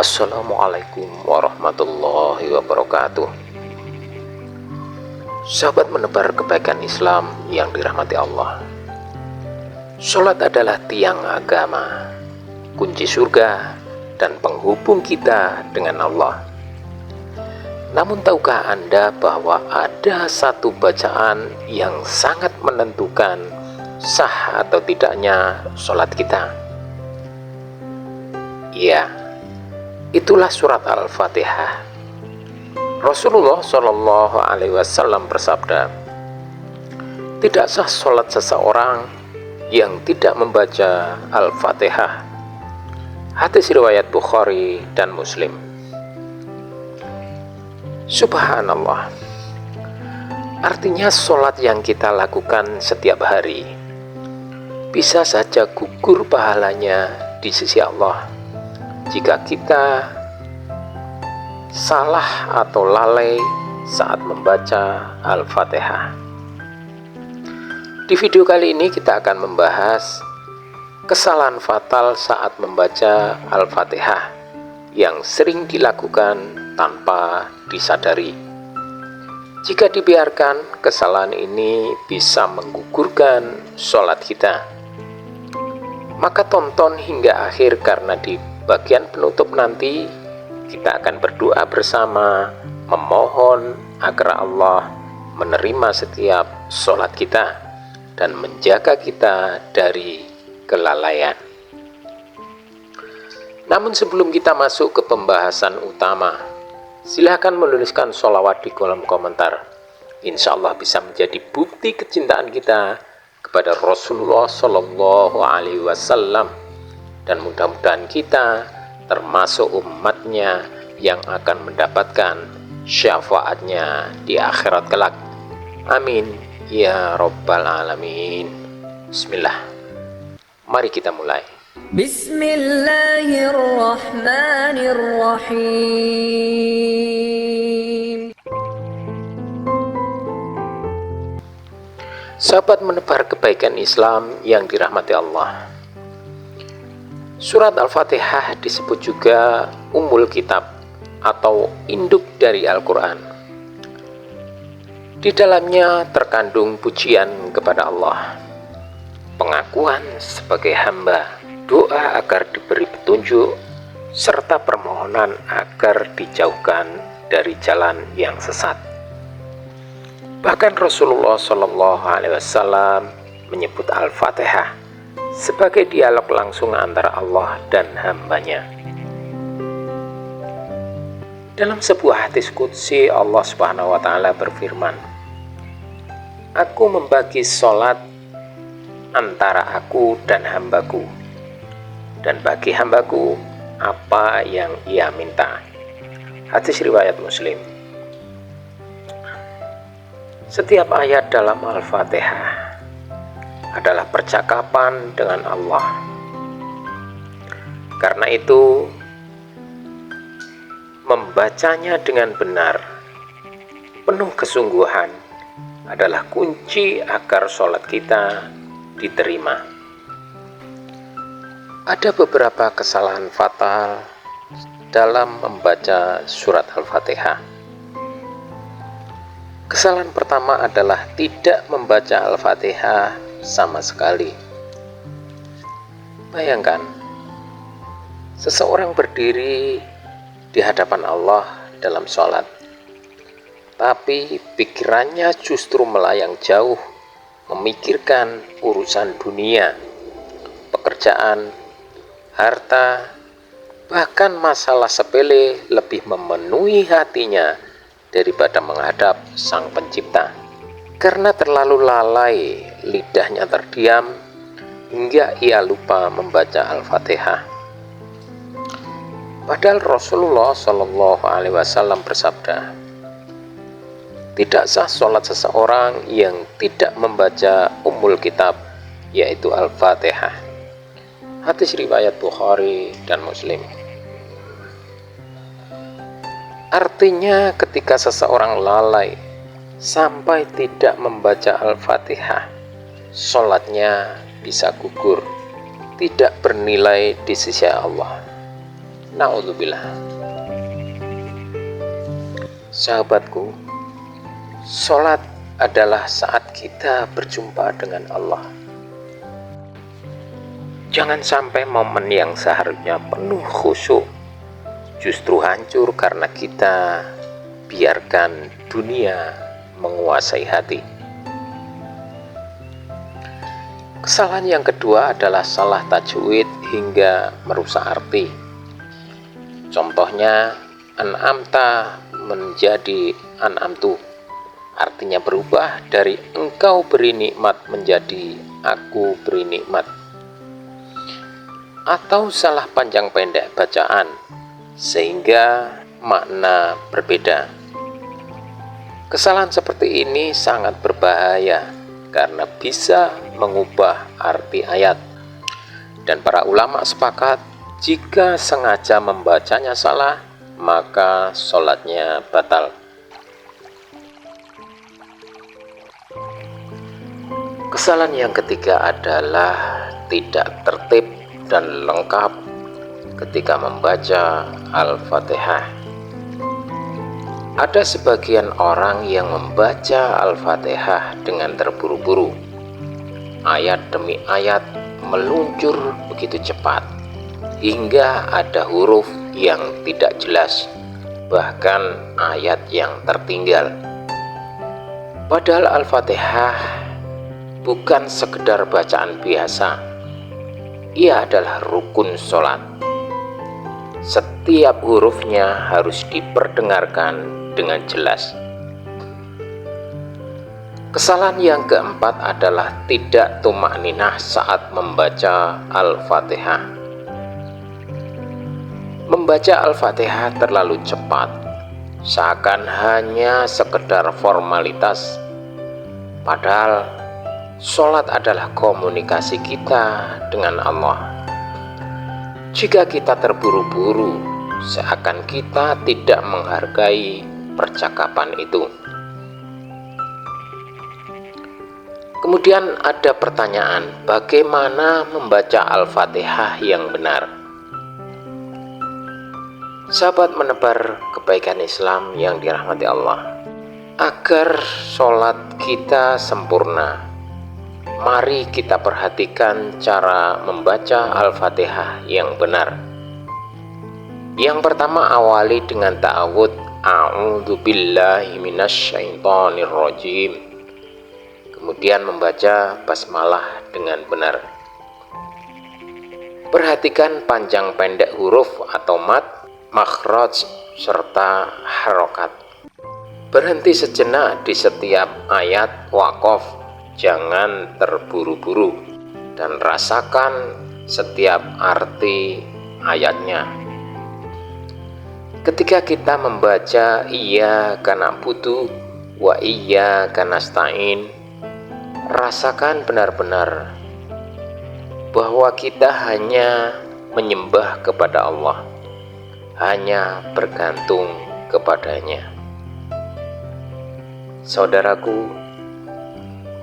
Assalamualaikum warahmatullahi wabarakatuh. Sahabat menebar kebaikan Islam yang dirahmati Allah, sholat adalah tiang agama, kunci surga, dan penghubung kita dengan Allah. Namun tahukah Anda bahwa ada satu bacaan yang sangat menentukan sah atau tidaknya sholat kita? Ya, itulah surat Al-Fatihah. Rasulullah Shallallahu Alaihi Wasallam bersabda, tidak sah sholat seseorang yang tidak membaca Al-Fatihah. Hadis riwayat Bukhari dan Muslim. Subhanallah, artinya sholat yang kita lakukan setiap hari bisa saja gugur pahalanya di sisi Allah jika kita salah atau lalai saat membaca Al-Fatihah. Di video kali ini kita akan membahas kesalahan fatal saat membaca Al-Fatihah yang sering dilakukan tanpa disadari. Jika dibiarkan, kesalahan ini bisa menggugurkan sholat kita. Maka tonton hingga akhir, karena di bagian penutup nanti kita akan berdoa bersama, memohon agar Allah menerima setiap sholat kita dan menjaga kita dari kelalaian. Namun sebelum kita masuk ke pembahasan utama, silahkan menuliskan sholawat di kolom komentar. Insya Allah bisa menjadi bukti kecintaan kita kepada Rasulullah Shallallahu Alaihi Wasallam, dan mudah-mudahan kita termasuk umatnya yang akan mendapatkan syafaatnya di akhirat kelak. Amin ya Rabbal Alamin. Bismillah, mari kita mulai. Bismillahirrahmanirrahim. Sahabat menebar kebaikan Islam yang dirahmati Allah, surat Al-Fatihah disebut juga Ummul Kitab atau induk dari Al-Quran. Di dalamnya terkandung pujian kepada Allah, pengakuan sebagai hamba, doa agar diberi petunjuk, serta permohonan agar dijauhkan dari jalan yang sesat. Bahkan Rasulullah Shallallahu Alaihi Wasallam menyebut Al-Fatihah sebagai dialog langsung antara Allah dan hambanya. Dalam sebuah hadis qudsi, Allah Subhanahu wa Ta'ala berfirman, "Aku membagi sholat antara aku dan hambaku, dan bagi hambaku apa yang ia minta." Hadis riwayat Muslim. Setiap ayat dalam Al-Fatihah adalah percakapan dengan Allah. Karena itu, membacanya dengan benar, penuh kesungguhan, adalah kunci agar sholat kita diterima. Ada beberapa kesalahan fatal dalam membaca surat Al-Fatihah. Kesalahan pertama adalah tidak membaca Al-Fatihah sama sekali. Bayangkan, seseorang berdiri di hadapan Allah dalam sholat, tapi pikirannya justru melayang jauh, memikirkan urusan dunia, pekerjaan, harta, bahkan masalah sepele lebih memenuhi hatinya daripada menghadap Sang Pencipta. Karena terlalu lalai, lidahnya terdiam hingga ia lupa membaca Al-Fatihah. Padahal Rasulullah Shallallahu Alaihi Wasallam bersabda, tidak sah sholat seseorang yang tidak membaca Ummul Kitab, yaitu Al-Fatihah. Hadis riwayat Bukhari dan Muslim. Artinya ketika seseorang lalai sampai tidak membaca Al-Fatihah, sholatnya bisa gugur, tidak bernilai di sisi Allah. Na'udzubillah. Sahabatku, sholat adalah saat kita berjumpa dengan Allah. Jangan sampai momen yang seharusnya penuh khusyuk justru hancur karena kita biarkan dunia menguasai hati. Kesalahan yang kedua adalah salah tajwid hingga merusak arti. Contohnya, an'amta menjadi an'amtu, artinya berubah dari engkau beri nikmat menjadi aku beri nikmat. Atau salah panjang pendek bacaan sehingga makna berbeda. Kesalahan seperti ini sangat berbahaya karena bisa mengubah arti ayat. Dan para ulama sepakat jika sengaja membacanya salah, maka sholatnya batal. Kesalahan yang ketiga adalah tidak tertib dan lengkap ketika membaca Al-Fatihah. Ada sebagian orang yang membaca Al-Fatihah dengan terburu-buru. Ayat demi ayat meluncur begitu cepat, hingga ada huruf yang tidak jelas, bahkan ayat yang tertinggal. Padahal Al-Fatihah bukan sekedar bacaan biasa, ia adalah rukun sholat. Setiap hurufnya harus diperdengarkan dengan jelas. Kesalahan yang keempat adalah tidak tumakninah saat membaca Al-Fatihah. Membaca Al-Fatihah terlalu cepat, seakan hanya sekedar formalitas. Padahal sholat adalah komunikasi kita dengan Allah. Jika kita terburu-buru, seakan kita tidak menghargai percakapan itu. Kemudian ada pertanyaan, bagaimana membaca Al-Fatihah yang benar? Sahabat menebar kebaikan Islam yang dirahmati Allah, agar sholat kita sempurna, mari kita perhatikan cara membaca Al-Fatihah yang benar. Yang pertama, awali dengan ta'awudz, a'udzubillahi minasyaitonirrajim. Kemudian membaca basmalah dengan benar. Perhatikan panjang pendek huruf atau mad, makhraj, serta harokat. Berhenti sejenak di setiap ayat, waqaf, jangan terburu-buru, dan rasakan setiap arti ayatnya. Ketika kita membaca iyyaka na'budu wa iyyaka nasta'in, rasakan benar-benar bahwa kita hanya menyembah kepada Allah, hanya bergantung kepadanya. Saudaraku,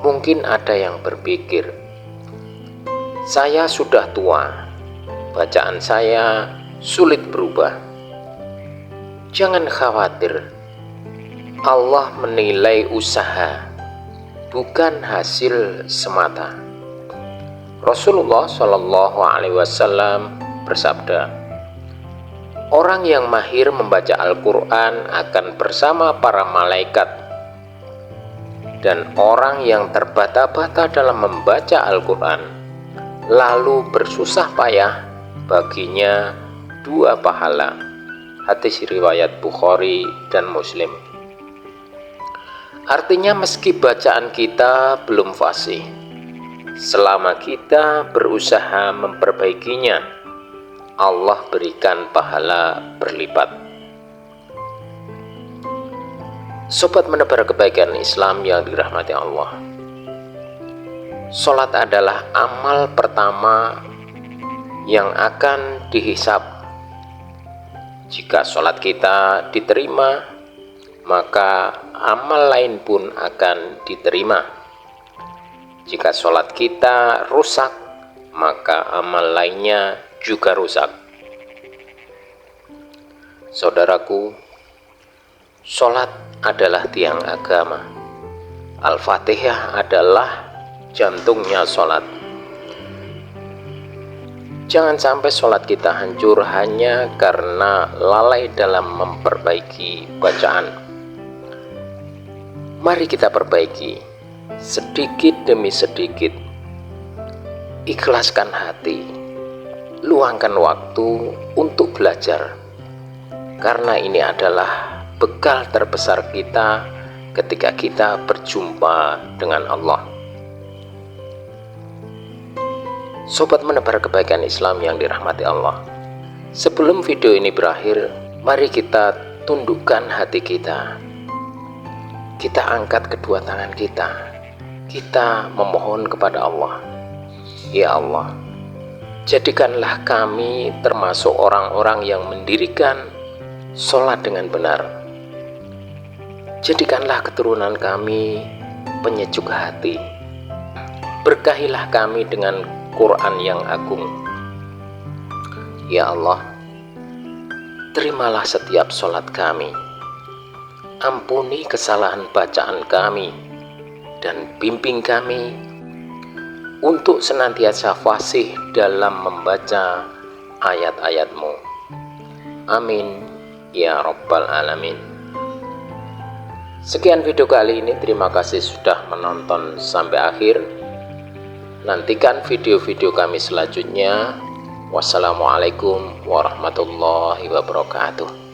mungkin ada yang berpikir, saya sudah tua, bacaan saya sulit berubah. Jangan khawatir, Allah menilai usaha, bukan hasil semata. Rasulullah Shallallahu Alaihi Wasallam bersabda, orang yang mahir membaca Al-Quran akan bersama para malaikat, dan orang yang terbata-bata dalam membaca Al-Quran lalu bersusah payah, baginya 2 pahala. Hadis riwayat Bukhari dan Muslim. Artinya meski bacaan kita belum fasih, selama kita berusaha memperbaikinya, Allah berikan pahala berlipat. Sobat menebar kebaikan Islam yang dirahmati Allah, sholat adalah amal pertama yang akan dihisab. Jika sholat kita diterima, maka amal lain pun akan diterima. Jika sholat kita rusak, maka amal lainnya juga rusak. Saudaraku, sholat adalah tiang agama. Al-Fatihah adalah jantungnya sholat. Jangan sampai sholat kita hancur hanya karena lalai dalam memperbaiki bacaan. Mari kita perbaiki sedikit demi sedikit. Ikhlaskan hati, luangkan waktu untuk belajar, karena ini adalah bekal terbesar kita ketika kita berjumpa dengan Allah. Sobat menebar kebaikan Islam yang dirahmati Allah, sebelum video ini berakhir, mari kita tundukkan hati kita. Kita angkat kedua tangan kita. Kita memohon kepada Allah. Ya Allah, jadikanlah kami termasuk orang-orang yang mendirikan sholat dengan benar. Jadikanlah keturunan kami penyejuk hati. Berkahilah kami dengan Quran yang agung. Ya Allah, terimalah setiap sholat kami. Ampuni kesalahan bacaan kami dan bimbing kami untuk senantiasa fasih dalam membaca ayat-ayat-Mu. Amin ya Rabbal Alamin. Sekian video kali ini, terima kasih sudah menonton sampai akhir. Nantikan video-video kami selanjutnya. Wassalamualaikum warahmatullahi wabarakatuh.